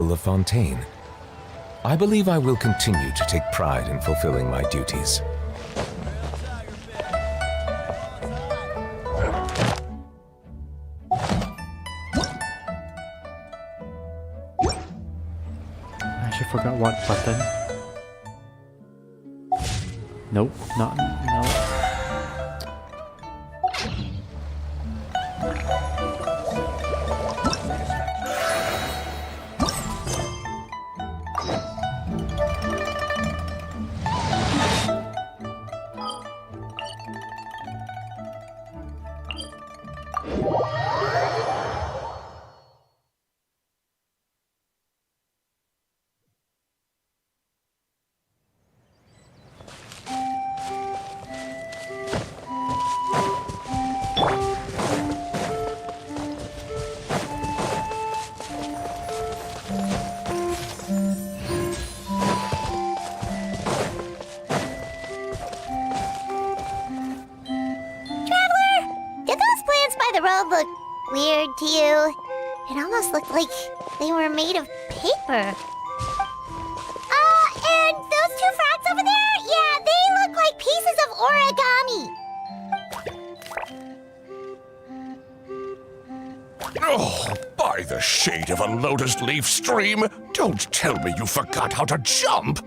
people of Fontaine. I believe I will continue to take pride in fulfilling my duties. I actually forgot what button. Nope, no. Look weird to you? It almost looked like they were made of paper. And those two frogs over there? Yeah, they look like pieces of origami. Oh, by the shade of a lotus leaf stream, don't tell me you forgot how to jump!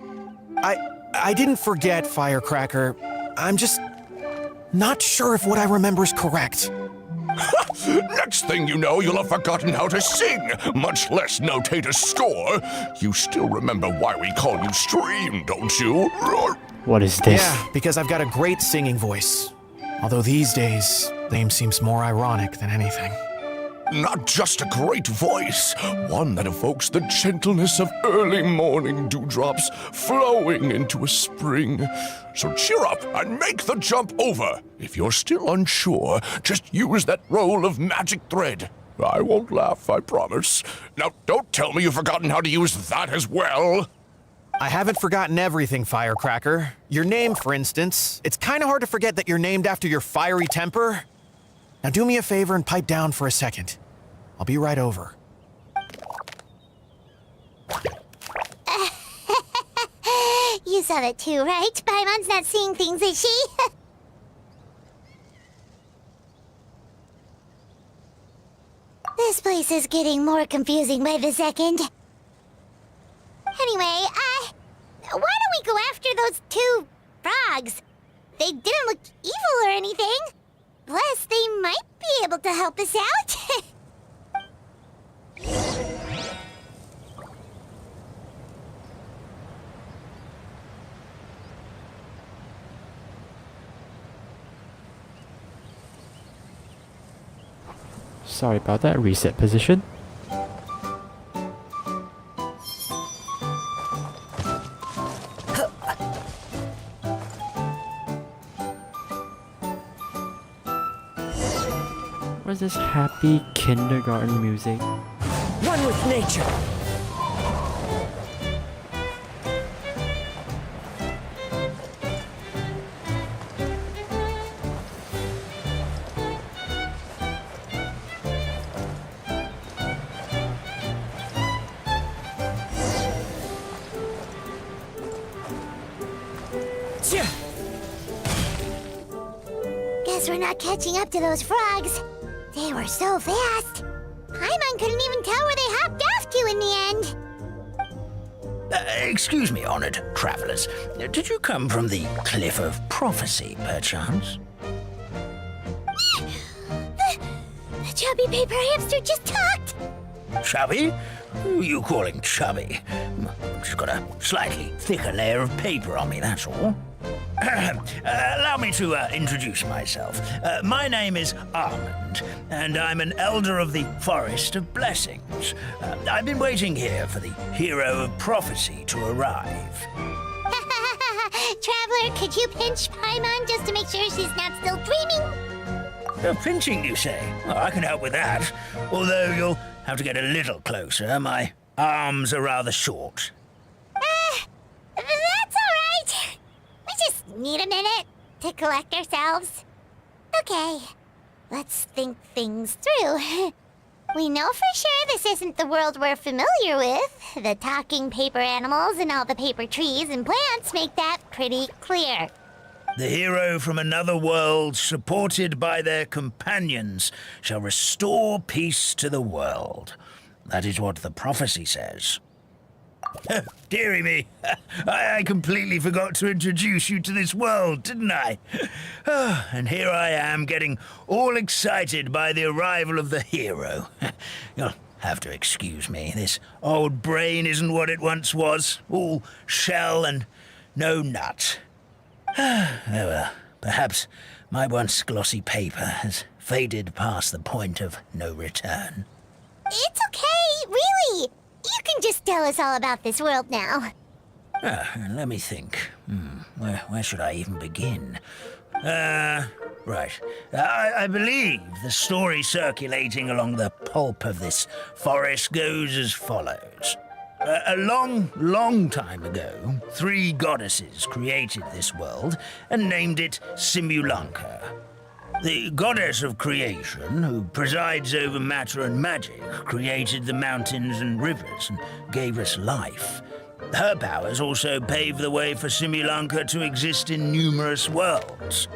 I didn't forget, Firecracker. I'm just not sure if what I remember is correct. Next thing you know, you'll have forgotten how to sing, much less notate a score. You still remember why we call you Stream, don't you? What is this? Yeah, because I've got a great singing voice. Although these days, name seems more ironic than anything. Not just a great voice, one that evokes the gentleness of early morning dewdrops flowing into a spring. So cheer up and make the jump over. If you're still unsure, just use that roll of magic thread. I won't laugh, I promise. Now, don't tell me you've forgotten how to use that as well. I haven't forgotten everything, Firecracker. Your name, for instance. It's kind of hard to forget that you're named after your fiery temper. Now do me a favor and pipe down for a second. I'll be right over. You saw that too, right? Paimon's not seeing things, is she? This place is getting more confusing by the second. Anyway, why don't we go after those two frogs? They didn't look evil or anything. Plus, they might be able to help us out. Sorry about that. Reset position. What's this happy kindergarten music? One with nature. Guess we're not catching up to those frogs. They were so fast. Paimon couldn't even tell where they hopped off to in the end. Excuse me, honored travelers. Did you come from the Cliff of Prophecy, perchance? The chubby paper hamster just talked. Chubby? Who are you calling chubby? I've just got a slightly thicker layer of paper on me, that's all. Allow me to introduce myself. My name is Almond, and I'm an elder of the Forest of Blessings. I've been waiting here for the hero of prophecy to arrive. Traveler, could you pinch Paimon just to make sure she's not still dreaming? Pinching, you say? Well, I can help with that. Although you'll have to get a little closer. My arms are rather short. That's all right. We just need a minute to collect ourselves. Okay, let's think things through. We know for sure this isn't the world we're familiar with. The talking paper animals and all the paper trees and plants make that pretty clear. The hero from another world, supported by their companions, shall restore peace to the world. That is what the prophecy says. Dearie me, I completely forgot to introduce you to this world, didn't I? And here I am, getting all excited by the arrival of the hero. You'll have to excuse me. This old brain isn't what it once was, all shell and no nut. Oh well, perhaps my once glossy paper has faded past the point of no return. It's okay, really. You can just tell us all about this world now. Let me think. Where should I even begin? Right. I believe the story circulating along the pulp of this forest goes as follows. A long time ago, 3 goddesses created this world and named it Simulanka. The goddess of creation, who presides over matter and magic, created the mountains and rivers and gave us life. Her powers also paved the way for Simulanka to exist in numerous worlds.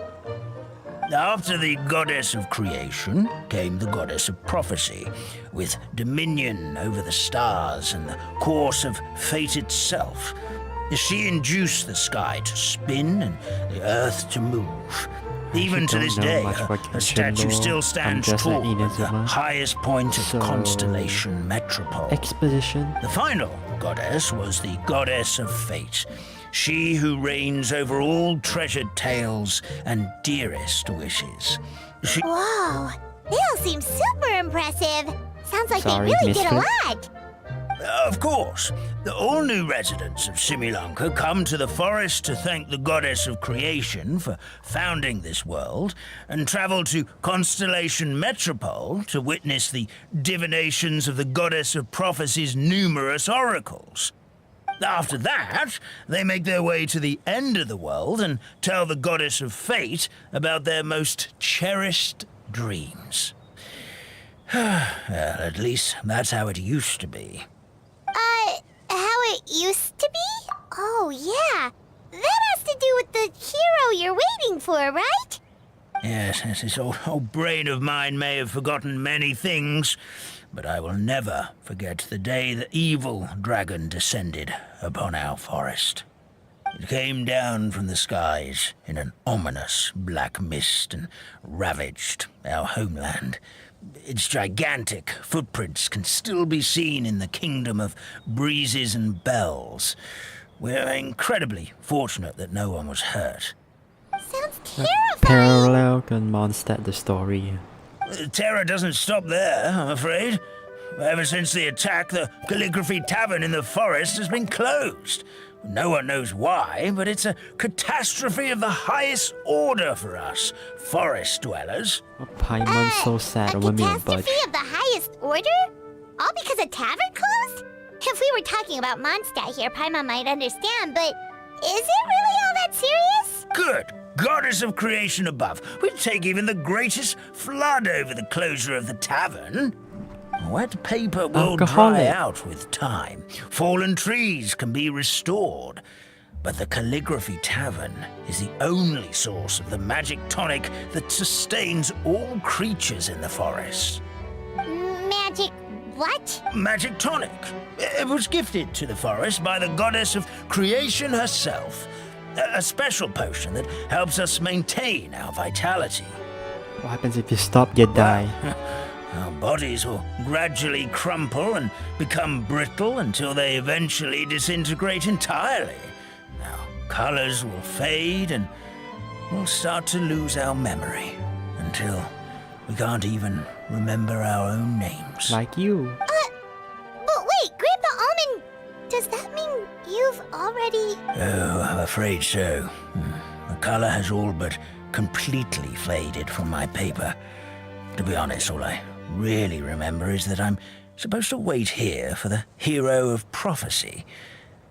After the goddess of creation came the goddess of prophecy, with dominion over the stars and the course of fate itself. She induced the sky to spin and the earth to move. Even to this day, her statue still stands tall at the highest point of Constellation Metropole. Exposition. The final goddess was the goddess of fate. She who reigns over all treasured tales and dearest wishes. Whoa, they all seem super impressive. Sounds like Sorry, they really did a mistress. lot. Of course, all new residents of Simulanka come to the forest to thank the goddess of creation for founding this world, and travel to Constellation Metropole to witness the divinations of the goddess of prophecy's numerous oracles. After that, they make their way to the end of the world and tell the goddess of fate about their most cherished dreams. Well, at least that's how it used to be. How it used to be? Oh, yeah. That has to do with the hero you're waiting for, right? Yes, this old brain of mine may have forgotten many things, but I will never forget the day the evil dragon descended upon our forest. It came down from the skies in an ominous black mist and ravaged our homeland. Its gigantic footprints can still be seen in the kingdom of breezes and bells. We're incredibly fortunate that no one was hurt. Sounds terrifying. Parallel can Mondstadt the story. The terror doesn't stop there, I'm afraid. Ever since the attack, the Calligraphy Tavern in the forest has been closed. No one knows why, but it's a catastrophe of the highest order for us, forest dwellers. Paimon's so sad A when we budge. catastrophe of the highest order? All because a tavern closed? If we were talking about Mondstadt here, Paimon might understand, but is it really all that serious? Good. Goddess of creation above. We'd take even the greatest flood over the closure of the tavern. Wet paper will dry Alcoholic. out with time. Fallen trees can be restored. But the Calligraphy Tavern is the only source of the magic tonic that sustains all creatures in the forest. Magic what? Magic tonic. It was gifted to the forest by the goddess of creation herself. A special potion that helps us maintain our vitality. What happens if you stop, you die? Our bodies will gradually crumple and become brittle until they eventually disintegrate entirely. Our colors will fade and we'll start to lose our memory until we can't even remember our own names. Like you. But wait, Grandpa Almond, does that mean you've already... Oh, I'm afraid so. The color has all but completely faded from my paper. To be honest, all I really remember is that I'm supposed to wait here for the hero of prophecy.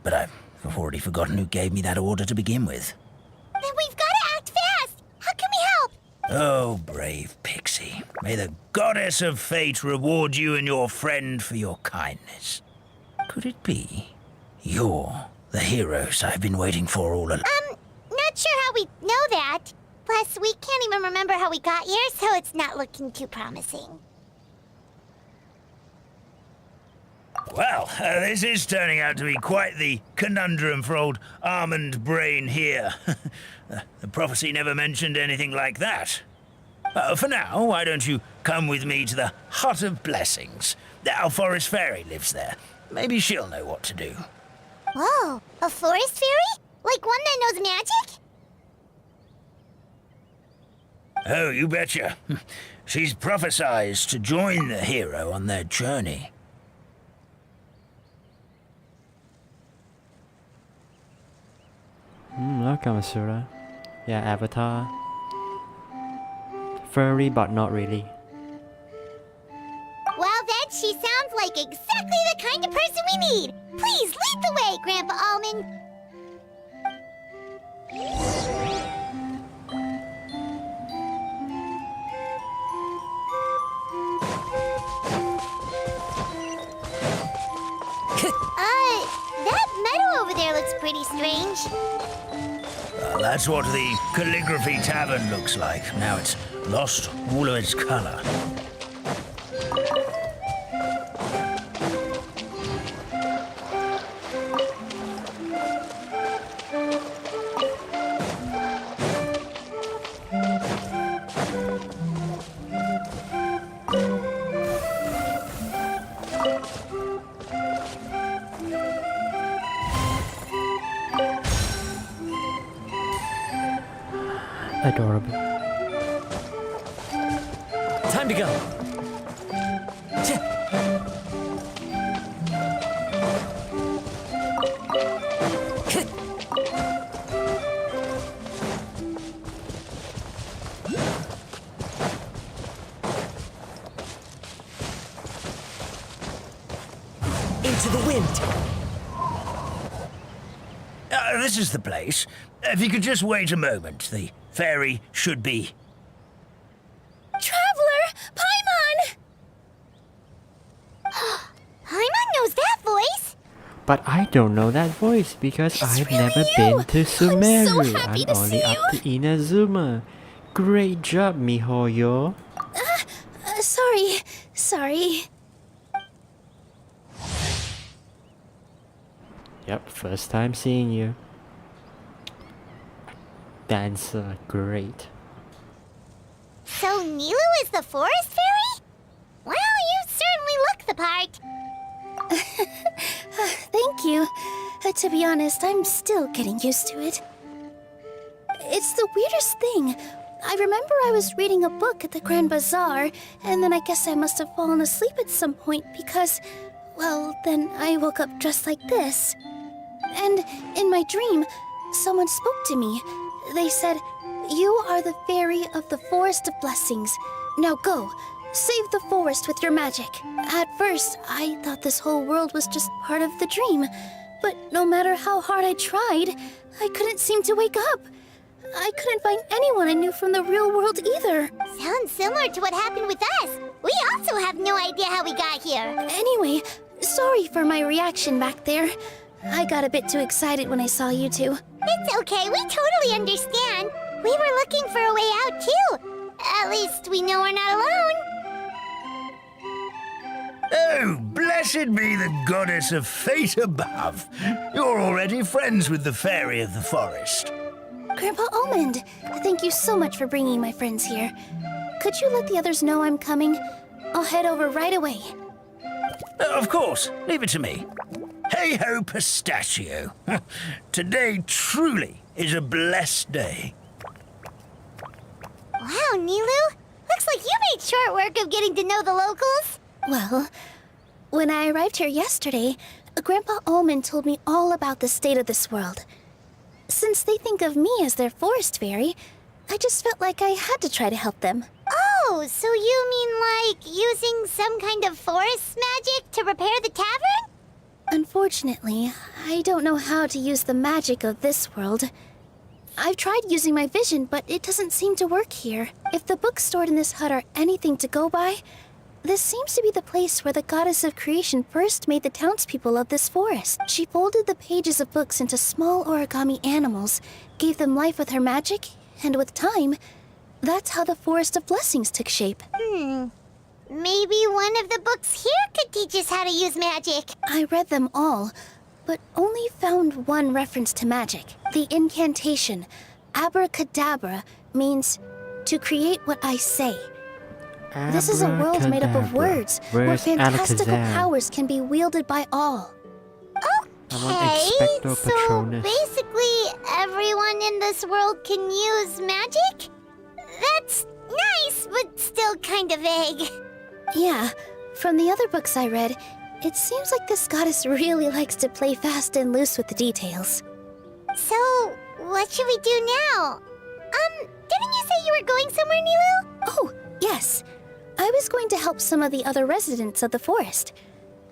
But I've already forgotten who gave me that order to begin with. Then we've got to act fast! How can we help? Oh, brave Pixie. May the goddess of fate reward you and your friend for your kindness. Could it be you're the heroes I've been waiting for all along? Not sure how we know that. Plus, we can't even remember how we got here, so it's not looking too promising. Well, this is turning out to be quite the conundrum for old Almond Brain here. The prophecy never mentioned anything like that. For now, why don't you come with me to the Hut of Blessings? Our forest fairy lives there. Maybe she'll know what to do. Whoa, a forest fairy? Like one that knows magic? Oh, you betcha. She's prophesized to join the hero on their journey. Look, Kamasura. Yeah, Avatar. Furry, but not really. Well, then, she sounds like exactly the kind of person we need. Please lead the way, Grandpa Almond. That meadow over there looks pretty strange. That's what the Calligraphy Tavern looks like. Now it's lost all of its color. Adorable. Time to go. Into the wind. This is the place. If you could just wait a moment, the fairy should be... Traveler! Paimon! Paimon knows that voice! But I don't know that voice because I've really never you. been to I'm so Sumeru. happy I'm to only see up to Inazuma. Great job, Mihoyo. Sorry. Yep, first time seeing you. Dancer, great. So Nilu is the forest fairy? Well, you certainly look the part. Thank you. To be honest, I'm still getting used to it. It's the weirdest thing. I remember I was reading a book at the Grand Bazaar, and then I guess I must have fallen asleep at some point because, well, then I woke up dressed like this. And in my dream, someone spoke to me. They said, "You are the fairy of the Forest of Blessings. Now go, save the forest with your magic." At first, I thought this whole world was just part of the dream. But no matter how hard I tried, I couldn't seem to wake up. I couldn't find anyone I knew from the real world either. Sounds similar to what happened with us. We also have no idea how we got here. Anyway, sorry for my reaction back there. I got a bit too excited when I saw you two. It's okay, we totally understand. We were looking for a way out too. At least we know we're not alone. Oh, blessed be the goddess of fate above. You're already friends with the fairy of the forest. Grandpa Almond, thank you so much for bringing my friends here. Could you let the others know I'm coming? I'll head over right away. Of course, leave it to me. Hey ho, pistachio. Today truly is a blessed day. Wow, Nilu. Looks like you made short work of getting to know the locals. Well, when I arrived here yesterday, Grandpa Almond told me all about the state of this world. Since they think of me as their forest fairy, I just felt like I had to try to help them. Oh, so you mean like using some kind of forest magic to repair the tavern? Unfortunately, I don't know how to use the magic of this world. I've tried using my vision, but it doesn't seem to work here. If the books stored in this hut are anything to go by, this seems to be the place where the goddess of creation first made the townspeople of this forest. She folded the pages of books into small origami animals, gave them life with her magic, and with time, that's how the Forest of Blessings took shape. Maybe one of the books here could teach us how to use magic. I read them all, but only found one reference to magic. The incantation, abracadabra, means to create what I say. This is a world made up of Abracadabra. words, where Where's fantastical Alakazam? powers can be wielded by all. I want Expecto So Patronus. basically, everyone in this world can use magic? That's nice, but still kind of vague. Yeah, from the other books I read, it seems like this goddess really likes to play fast and loose with the details. So, what should we do now? Didn't you say you were going somewhere, Nilu? Oh, yes. I was going to help some of the other residents of the forest.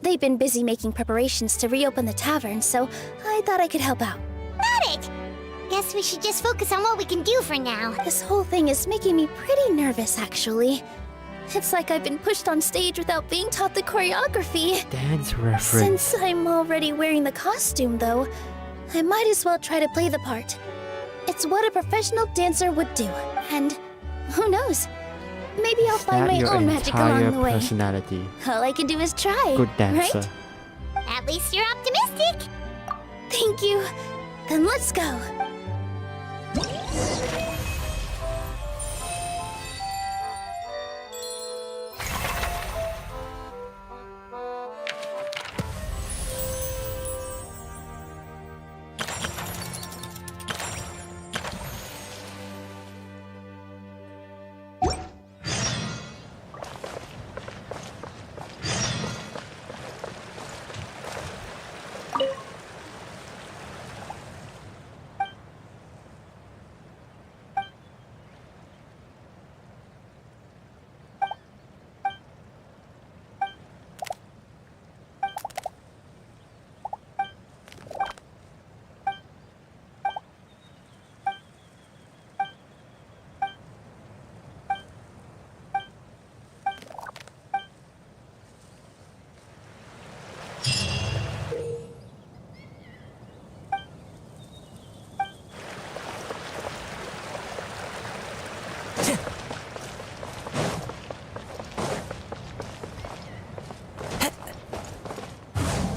They've been busy making preparations to reopen the tavern, so I thought I could help out. Got it! Guess we should just focus on what we can do for now. This whole thing is making me pretty nervous, actually. It's like I've been pushed on stage without being taught the choreography. Dance reference. Since I'm already wearing the costume, though, I might as well try to play the part. It's what a professional dancer would do. And who knows? Maybe I'll find That my your own magic entire along the way. personality. All I can do is try, Good dancer. right? At least you're optimistic. Thank you. Then let's go.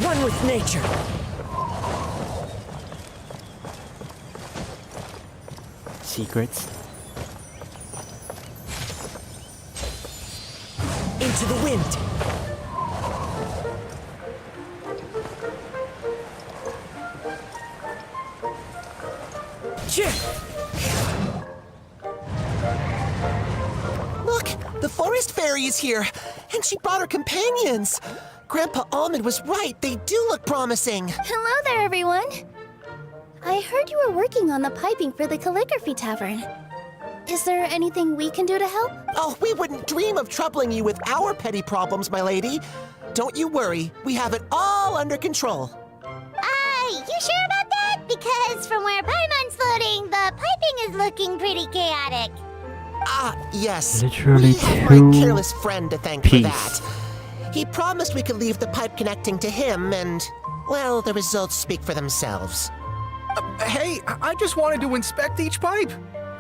One with nature. Secrets. Into the wind. Cheer. Look, the forest fairy is here, and she brought her companions. Grandpa Almond was right. They do look promising. Hello there, everyone. I heard you were working on the piping for the calligraphy tavern. Is there anything we can do to help? Oh, we wouldn't dream of troubling you with our petty problems, my lady. Don't you worry. We have it all under control. You sure about that? Because from where Paimon's floating, the piping is looking pretty chaotic. Ah, yes. Literally we have my two careless friend to thank piece. for that. He promised we could leave the pipe connecting to him, and, well, the results speak for themselves. Hey, I just wanted to inspect each pipe.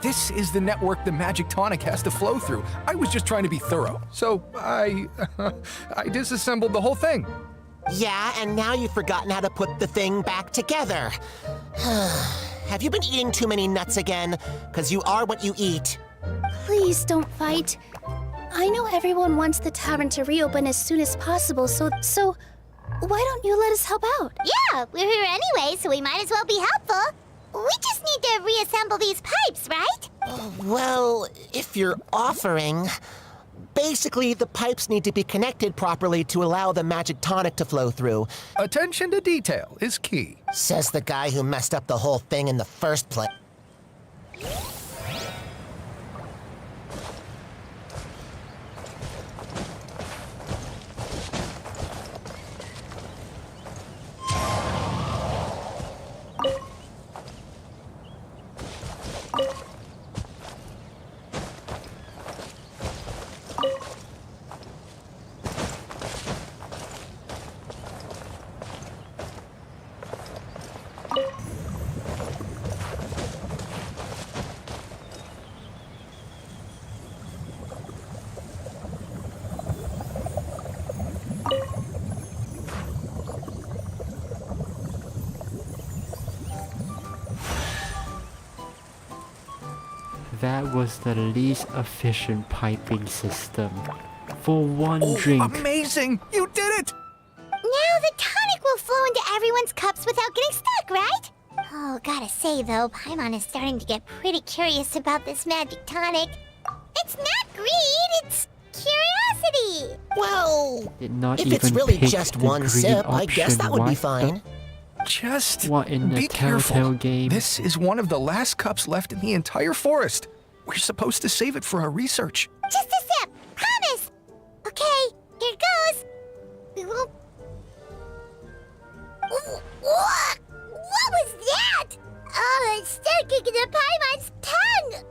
This is the network the magic tonic has to flow through. I was just trying to be thorough. So I disassembled the whole thing. Yeah, and now you've forgotten how to put the thing back together. Have you been eating too many nuts again? 'Cause you are what you eat. Please don't fight. I know everyone wants the tavern to reopen as soon as possible, so why don't you let us help out? Yeah, we're here anyway, so we might as well be helpful. We just need to reassemble these pipes, right? Well, if you're offering... Basically, the pipes need to be connected properly to allow the magic tonic to flow through. Attention to detail is key. Says the guy who messed up the whole thing in the first place. that was the least efficient piping system. For one drink. Amazing! You did it! Now the tonic will flow into everyone's cups without getting stuck, right? Oh, gotta say though, Paimon is starting to get pretty curious about this magic tonic. It's not greed, it's curiosity. Well, Did not if even it's really pick just the one green sip, I guess option. that would be What fine. Just What in the be careful. Telltale game? This is one of the last cups left in the entire forest. We're supposed to save it for our research. Just a sip, promise. Okay, here it goes. What? What was that? Oh, it's sticking to Paimon's tongue.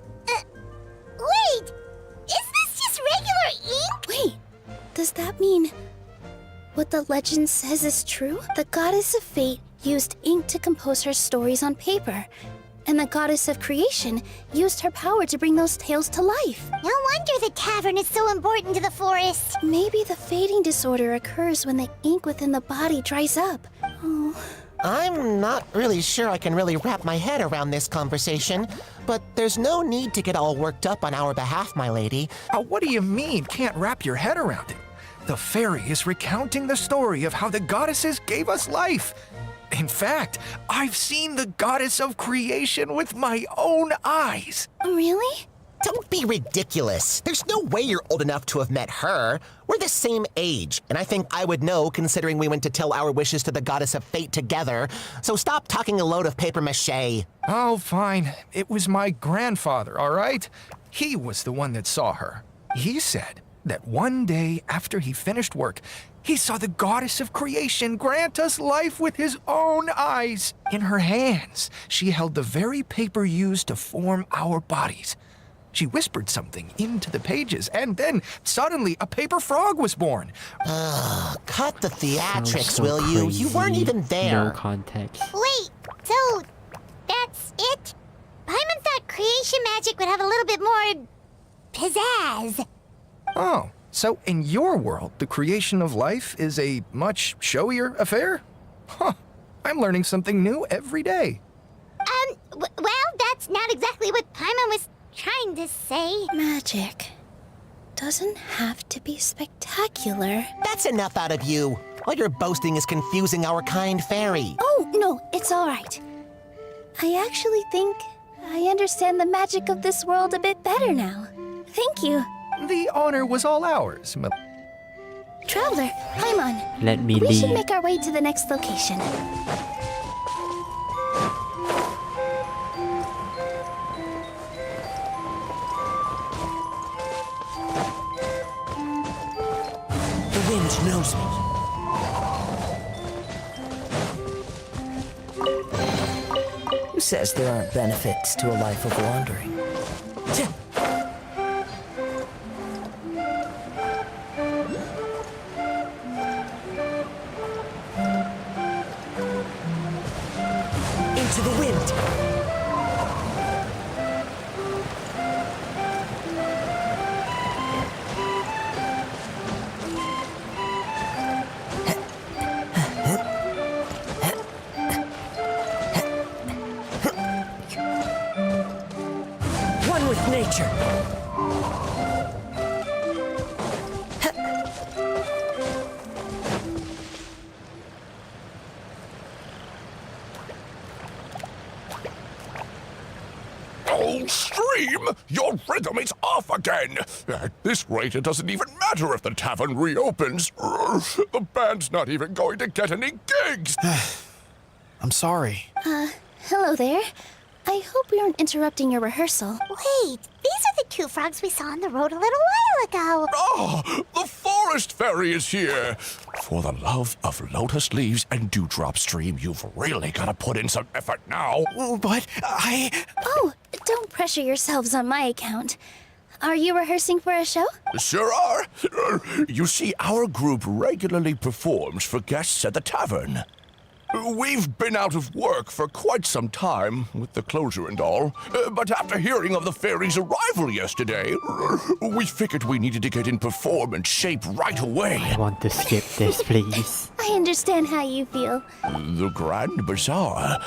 Wait, is this just regular ink? Wait, does that mean what the legend says is true? The goddess of fate used ink to compose her stories on paper, and the goddess of creation used her power to bring those tales to life. No wonder the tavern is so important to the forest. Maybe the fading disorder occurs when the ink within the body dries up. Oh, I'm not really sure I can really wrap my head around this conversation, but there's no need to get all worked up on our behalf, my lady. What do you mean, can't wrap your head around it? The fairy is recounting the story of how the goddesses gave us life. In fact, I've seen the goddess of creation with my own eyes. really? Don't be ridiculous. There's no way you're old enough to have met her. We're the same age, and I think I would know considering we went to tell our wishes to the goddess of fate together. So stop talking a load of paper mache. Oh, fine. It was my grandfather, all right? He was the one that saw her. He said that one day after he finished work, he saw the goddess of creation grant us life with his own eyes. In her hands, she held the very paper used to form our bodies. She whispered something into the pages, and then suddenly a paper frog was born. Cut the theatrics, Sounds so will you? You weren't crazy. even there. No context. Wait, so that's it? Paimon thought creation magic would have a little bit more pizzazz. Oh, so in your world, the creation of life is a much showier affair? Huh, I'm learning something new every day. Well, that's not exactly what Paimon was trying to say. Magic doesn't have to be spectacular. That's enough out of you. All your boasting is confusing our kind fairy. Oh, no, it's all right. I actually think I understand the magic of this world a bit better now. Thank you. The honor was all ours. Traveler, Paimon. Let me We should leave. make our way to the next location. The wind knows me. Who says there aren't benefits to a life of wandering? Into the wind. One with nature. Oh, Stream! Your rhythm is off again! At this rate, it doesn't even matter if the tavern reopens. The band's not even going to get any gigs! I'm sorry. Hello there. I hope we aren't interrupting your rehearsal. Wait, these are the two frogs we saw on the road a little while ago. Oh, the forest fairy is here! For the love of lotus leaves and dewdrop, Stream, you've really got to put in some effort now. But Oh, don't pressure yourselves on my account. Are you rehearsing for a show? Sure are. You see, our group regularly performs for guests at the tavern. We've been out of work for quite some time, with the closure and all. But after hearing of the fairy's arrival yesterday, we figured we needed to get in performance shape right away. I want to skip this, please. I understand how you feel. The Grand Bazaar?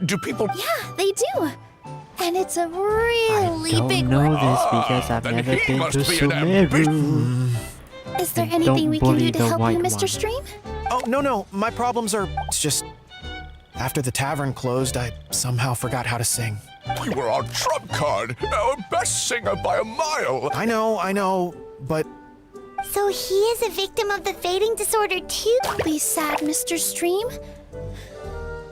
Do people... Yeah, they do. And it's a I really don't big know one. this because I've then never he been must to be an Sumeru. Is there And anything don't we can bully do to the help you, white Mr. one. Stream? Oh, no. My problems are. It's just. After the tavern closed, I somehow forgot how to sing. You were our trump card, our best singer by a mile. I know, but. So he is a victim of the fading disorder too? Don't be sad, Mr. Stream.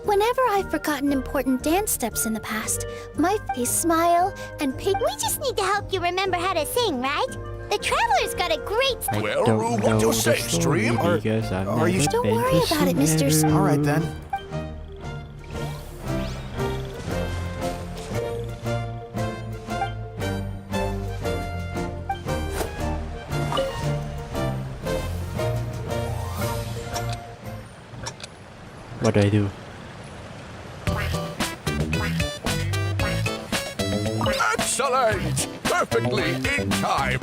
Whenever I've forgotten important dance steps in the past, my face smile and pig. We just need to help you remember how to sing, right? The Traveler's got a great... I Well, don't what know you the say, story Stream? because I've are you- never Don't been worry to about it, Mr. Sumeru. All right then. What do I do? Excellent! Perfectly in time.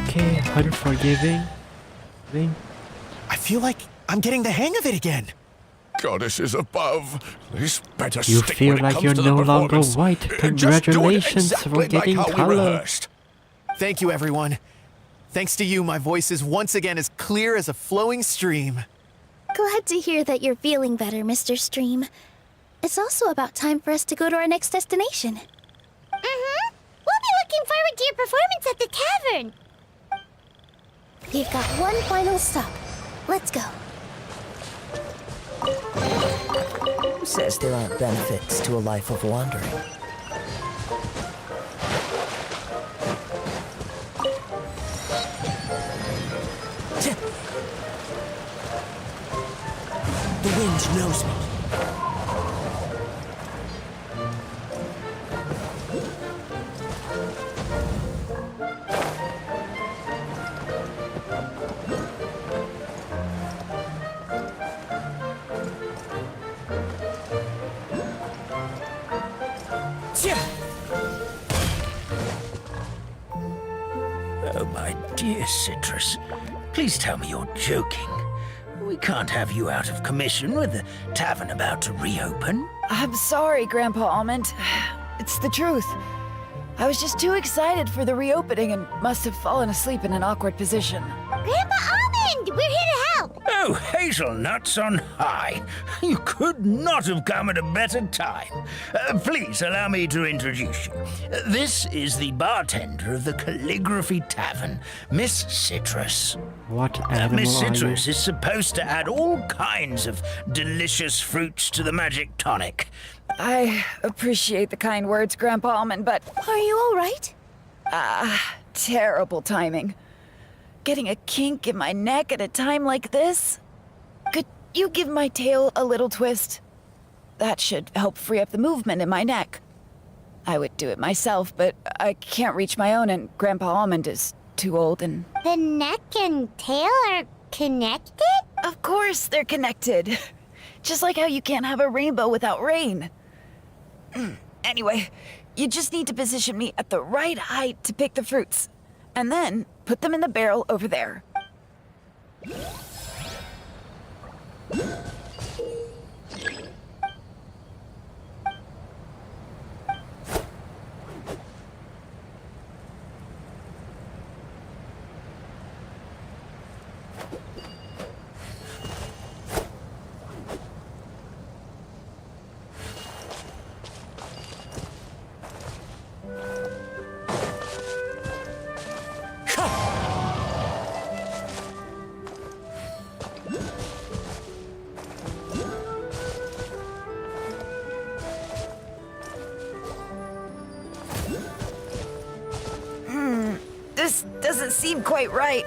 Okay, unforgiving. I feel like I'm getting the hang of it again. Goddesses above, this better You stick feel when it like comes you're to the no longer performance. white. Just do it Congratulations exactly for getting like how we color. rehearsed. Thank you, everyone. Thanks to you, my voice is once again as clear as a flowing stream. Glad to hear that you're feeling better, Mr. Stream. It's also about time for us to go to our next destination. Mm-hmm. We'll be looking forward to your performance at the tavern. We've got one final stop. Let's go. Who says there aren't benefits to a life of wandering? The wind knows me. Oh, my dear Citrus, please tell me you're joking. We can't have you out of commission with the tavern about to reopen. I'm sorry, Grandpa Almond. It's the truth. I was just too excited for the reopening and must have fallen asleep in an awkward position. Grandpa Almond, we're here to help. Oh, hazelnuts on high. You could not have come at a better time. Please allow me to introduce you. This is the bartender of the Calligraphy Tavern, Miss Citrus. What animal Miss are you? Citrus is supposed to add all kinds of delicious fruits to the magic tonic. I appreciate the kind words, Grandpa Almond, but Are you all right? terrible timing. Getting a kink in my neck at a time like this? Could you give my tail a little twist? That should help free up the movement in my neck. I would do it myself, but I can't reach my own, and Grandpa Almond is too old and... The neck and tail are connected? Of course they're connected. Just like how you can't have a rainbow without rain. Anyway, you just need to position me at the right height to pick the fruits. And then put them in the barrel over there. This doesn't seem quite right.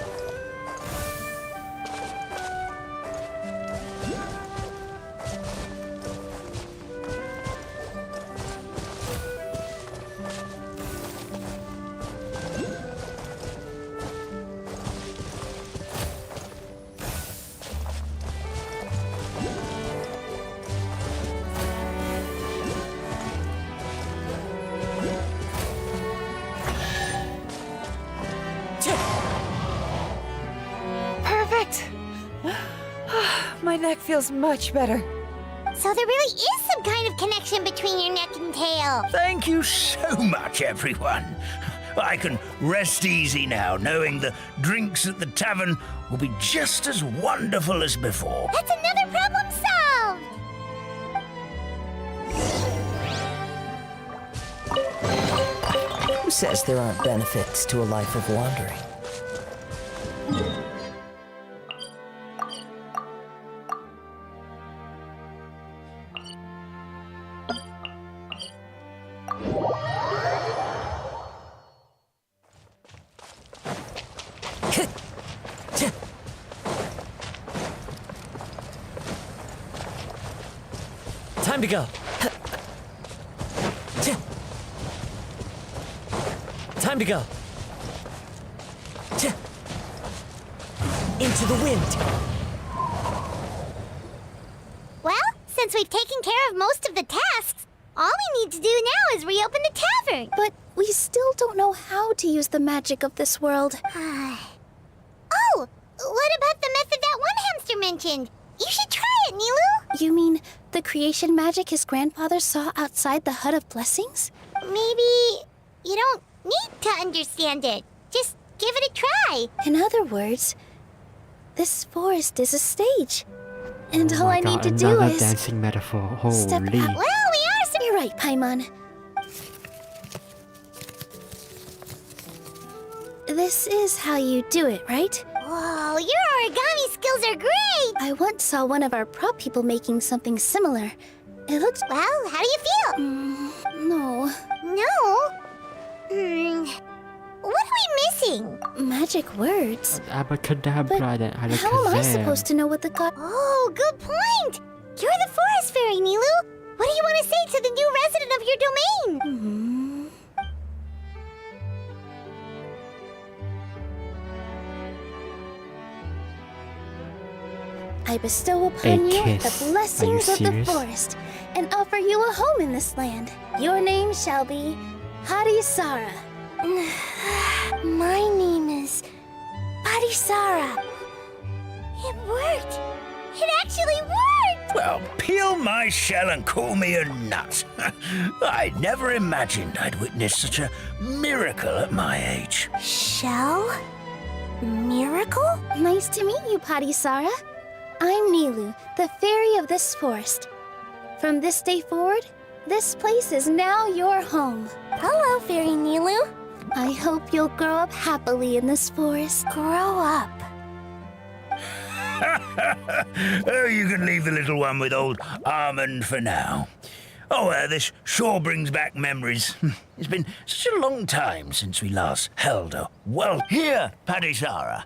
Perfect! My neck feels much better. So there really is some kind of connection between your neck and tail. Thank you so much, everyone. I can rest easy now, knowing the drinks at the tavern will be just as wonderful as before. That's another problem solved! Who says there aren't benefits to a life of wandering? Time to go. Time to go. Into the wind. Well, since we've taken care of most of the tasks, all we need to do now is reopen the tavern. But we still don't know how to use the magic of this world. Oh, what about the method that one hamster mentioned? You should try it, Nilu. You mean the creation magic his grandfather saw outside the Hut of Blessings? Maybe you don't need to understand it. Just give it a try. In other words, this forest is a stage. And Oh all my I need God, to do another is dancing metaphor. step Holy. out. Well, we are. You're right, Paimon. This is how you do it, right? Whoa, your origami skills are great! I once saw one of our prop people making something similar. It looked... Well, how do you feel? No. No? What are we missing? Magic words. Abracadabra then How am I supposed to know what the god... Oh, good point! You're the forest fairy, Nilu! What do you want to say to the new resident of your domain? I bestow upon you the kiss. Are you blessings of the serious? forest and offer you a home in this land. Your name shall be Harisara. My name is Harisara. It worked! It actually worked! Well, peel my shell and call me a nut. I never imagined I'd witness such a miracle at my age. Shell? Miracle? Nice to meet you, Harisara. I'm Nilu, the fairy of this forest. From this day forward, this place is now your home. Hello, Fairy Nilu. I hope you'll grow up happily in this forest. Grow up. Oh, you can leave the little one with old Almond for now. Oh, this sure brings back memories. It's been such a long time since we last held a well. Here, Padisara.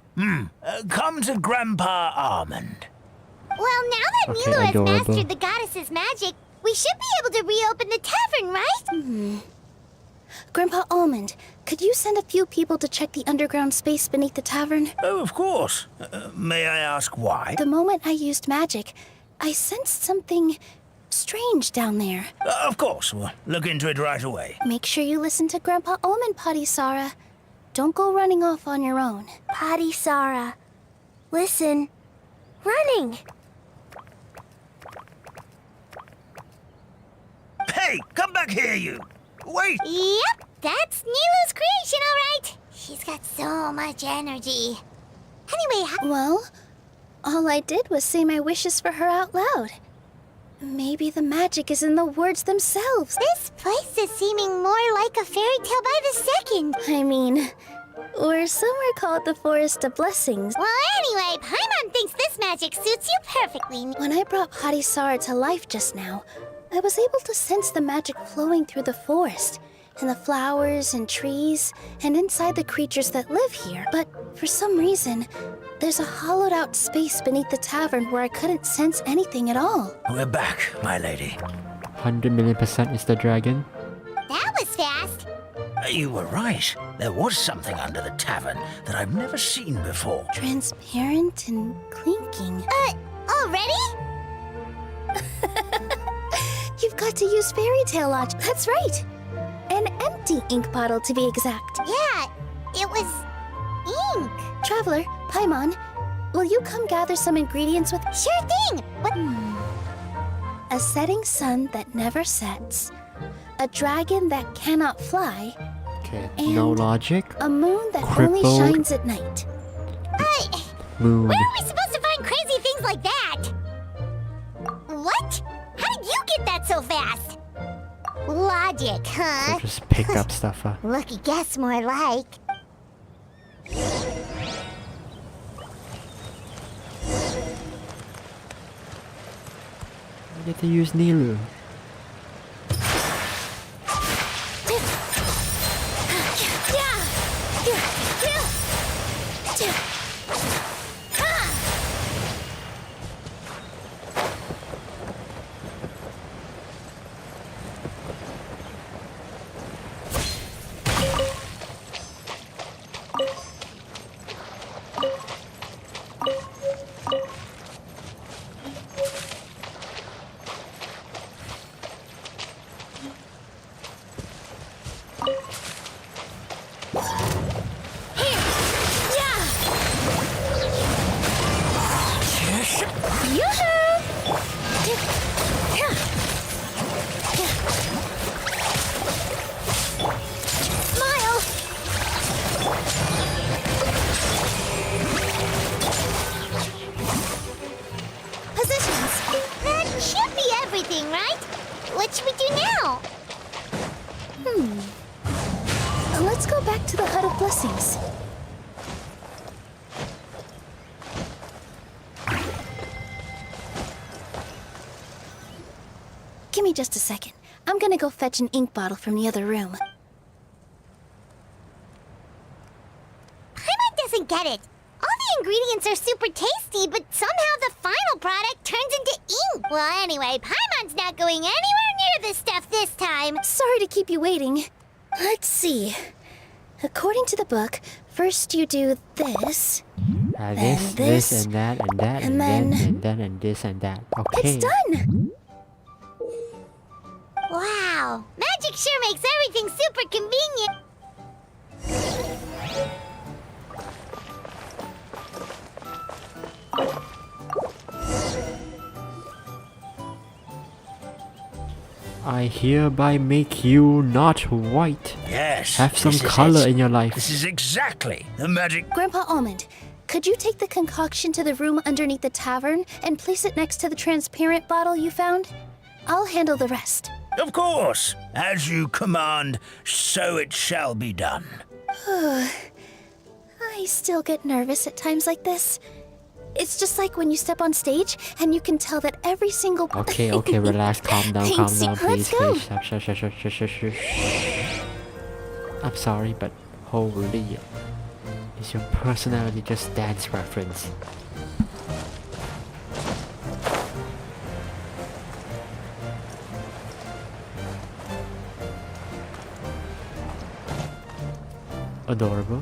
Come to Grandpa Almond. Well, now that Okay, Nilu has adorable. mastered the goddess's magic, we should be able to reopen the tavern, right? Grandpa Almond, could you send a few people to check the underground space beneath the tavern? Oh, of course. May I ask why? The moment I used magic, I sensed something strange down there. Of course. We'll look into it right away. Make sure you listen to Grandpa Almond, Padisara. Don't go running off on your own. Padisara. Listen. Running. Hey, come back here, you. Wait. Yep, that's Nilu's creation, all right. She's got so much energy. Anyway, Well, all I did was say my wishes for her out loud. Maybe the magic is in the words themselves. this place is seeming more like a fairy tale by the second. I mean, or somewhere called the Forest of Blessings. Well, anyway, Paimon thinks this magic suits you perfectly. When I brought Harisara to life just now, I was able to sense the magic flowing through the forest. and the flowers and trees, and inside the creatures that live here. But for some reason, there's a hollowed out space beneath the tavern where I couldn't sense anything at all. We're back, my lady. 100,000,000% is the dragon. That was fast. You were right. There was something under the tavern that I've never seen before. Transparent and clinking. Already? You've got to use fairy tale logic. That's right. An empty ink bottle, to be exact. Yeah, it was ink. Traveler, Paimon, will you come gather some ingredients with... Sure thing. What? A setting sun that never sets, a dragon that cannot fly, Okay, and no logic. a moon that only Crippled. shines at night. Moon. Where are we supposed to find crazy things like that? What? How did you get that so fast? Logic, So huh? just pick up stuff. Lucky guess, more like. I get to use Nilu. That should be everything, right? What should we do now? Let's go back to the Hut of Blessings. Give me just a second. I'm gonna go fetch an ink bottle from the other room. Paimon doesn't get it. All the ingredients are super tasty, but somehow the final product turns into ink. Well, anyway, Paimon's not going anywhere near this stuff this time. Sorry to keep you waiting. Let's see. According to the book, first you do this. This, this, and that, and that, and and then- then, and then, and this, and that. Okay. It's done! Wow, magic sure makes everything super convenient. I hereby make you not white. Yes. Have some this is color it. in your life. This is exactly the magic. Grandpa Almond, could you take the concoction to the room underneath the tavern and place it next to the transparent bottle you found? I'll handle the rest. Of course. As you command, so it shall be done. I still get nervous at times like this. It's just like when you step on stage and you can tell that every single... Okay, relax, calm down, Thanks, please, let's go. please. Shh. I'm sorry, but holy, is your personality just dance reference? Adorable.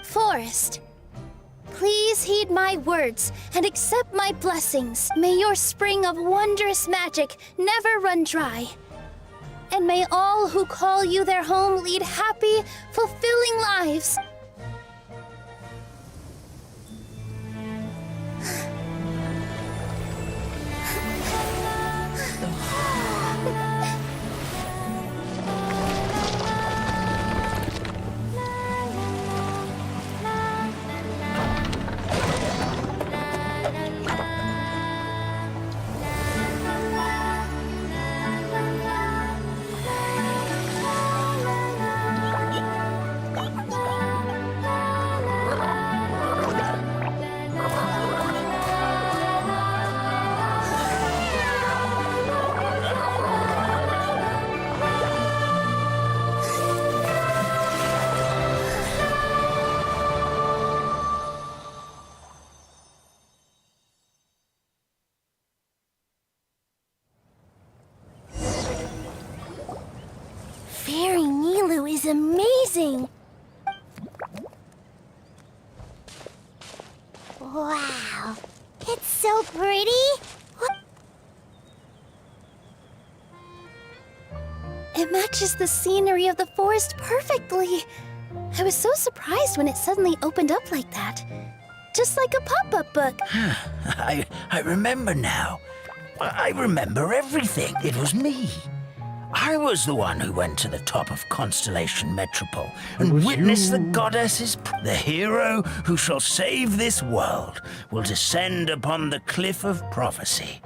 Forest, please heed my words and accept my blessings. May your spring of wondrous magic never run dry. And may all who call you their home lead happy, fulfilling lives. amazing. Wow. It's so pretty. It matches the scenery of the forest perfectly. I was so surprised when it suddenly opened up like that. Just like a pop-up book. I remember now. I remember everything. It was me. I was the one who went to the top of Constellation Metropole and witnessed the goddesses. The hero who shall save this world will descend upon the cliff of prophecy.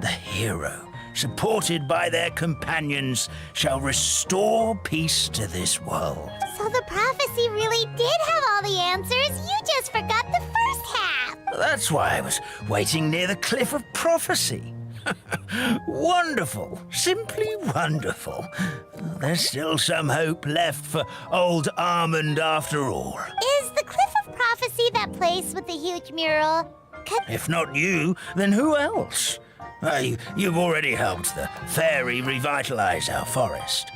The hero, supported by their companions, shall restore peace to this world. So the prophecy really did have all the answers. You just forgot the first half. That's why I was waiting near the cliff of prophecy. Wonderful. Simply wonderful. There's still some hope left for old Armand after all. Is the Cliff of Prophecy that place with the huge mural? If not you, then who else? You've already helped the fairy revitalize our forest.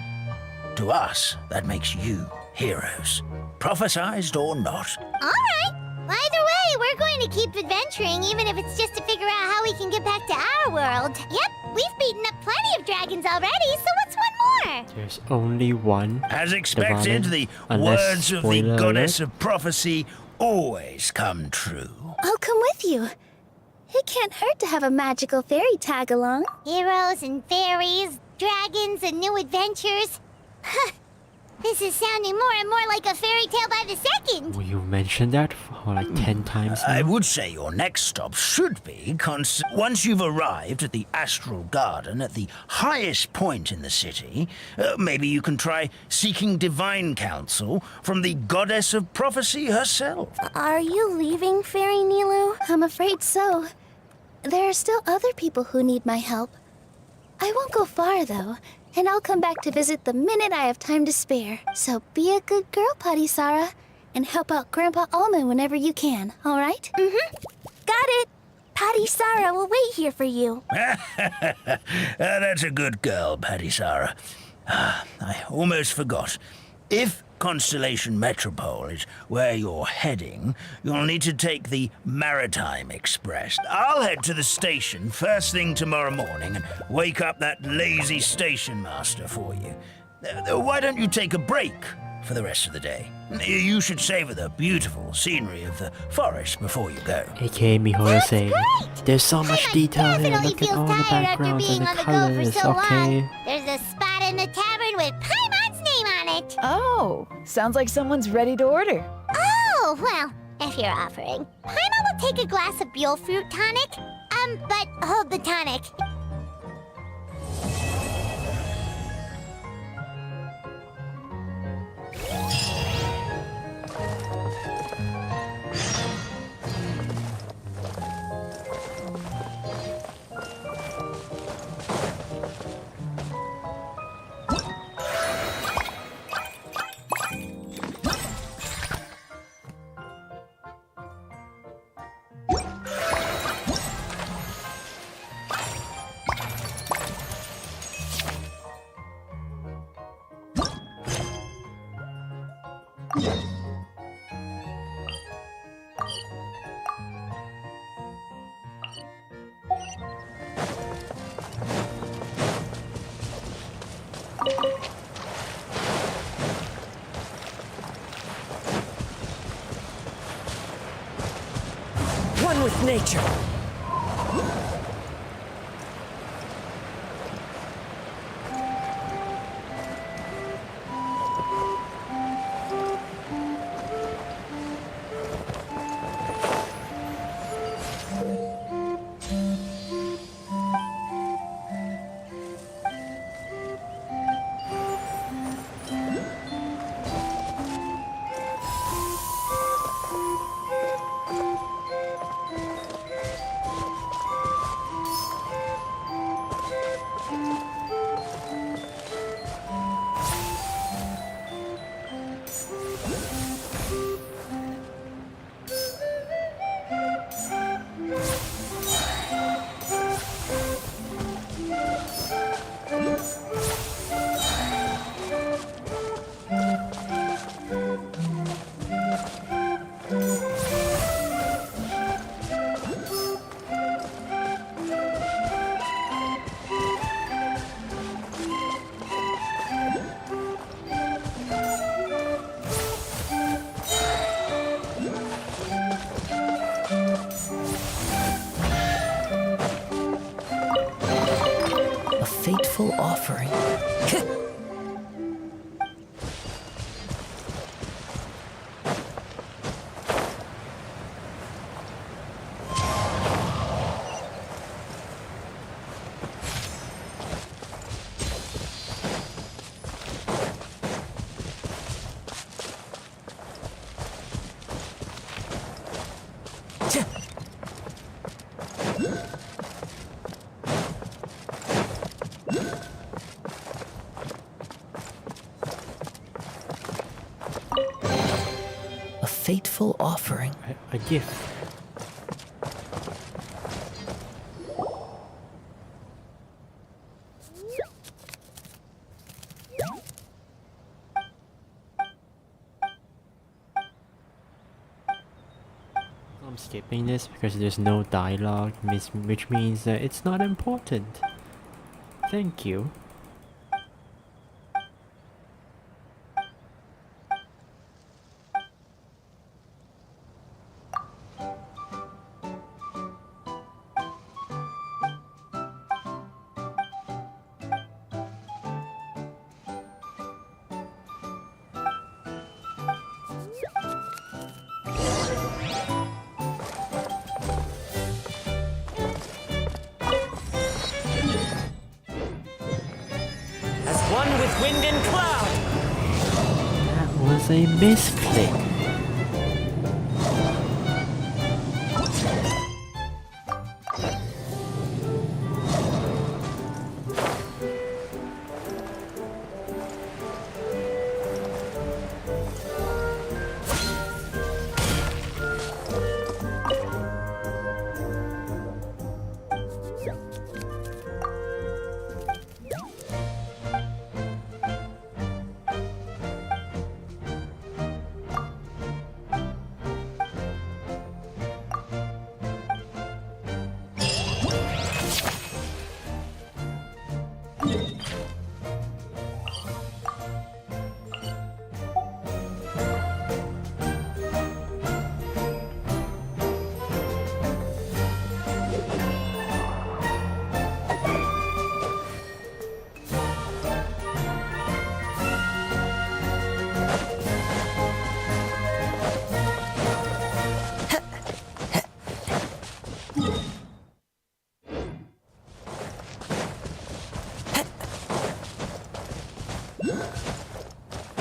To us, that makes you heroes, prophesized or not. All right. Either way, we're going to keep adventuring, even if it's just to figure out how we can get back to our world. Yep, we've beaten up plenty of dragons already, so what's one more? There's only one. As expected, the unless words of the spoiler goddess alert. of prophecy always come true. I'll come with you. It can't hurt to have a magical fairy tag along. Heroes and fairies, dragons and new adventures. This is sounding more and more like a fairy tale by the second. Will you mention that for like 10 times now? I would say your next stop should be once you've arrived at the Astral Garden at the highest point in the city. Maybe you can try seeking divine counsel from the goddess of prophecy herself. Are you leaving, Fairy Nilu? I'm afraid so. There are still other people who need my help. I won't go far, though, and I'll come back to visit the minute I have time to spare. So be a good girl, Patty Sarah, and help out Grandpa Almond whenever you can, all right? Mm-hmm. Got it. Patty Sarah will wait here for you. That's a good girl, Patty Sarah. I almost forgot. If Constellation Metropole is where you're heading, you'll need to take the Maritime Express. I'll head to the station first thing tomorrow morning and wake up that lazy station master for you. Why don't you take a break for the rest of the day? You should savor the beautiful scenery of the forest before you go. AKA Mihoyo saying, there's so much detail here, Definitely look at feels all the tired after backgrounds being and the on the go for colors, so okay? long. There's a spot in the tavern with Paimon's name on it. Oh, sounds like someone's ready to order. Oh, well, if you're offering. Paimon will take a glass of Buell fruit tonic. But hold the tonic. One with nature. fateful offering. A fateful offering. A gift. I'm skipping this because there's no dialogue, which means that it's not important. Thank you. As one with wind and cloud. That was a misclick.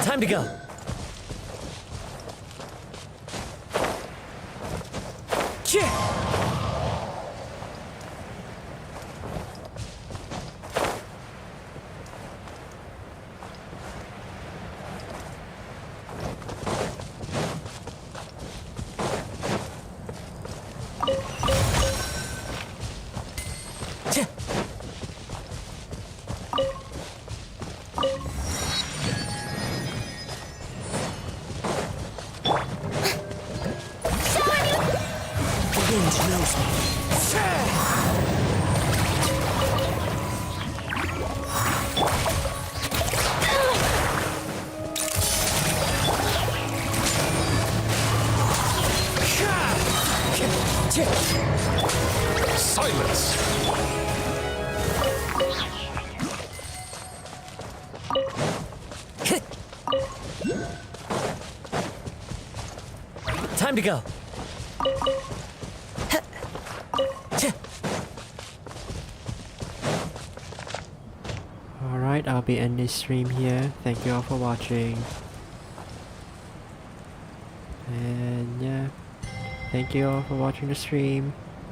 Time to go. Silence! Time to go. Alright, I'll be ending this stream here. Thank you all for watching. And yeah, thank you all for watching the stream.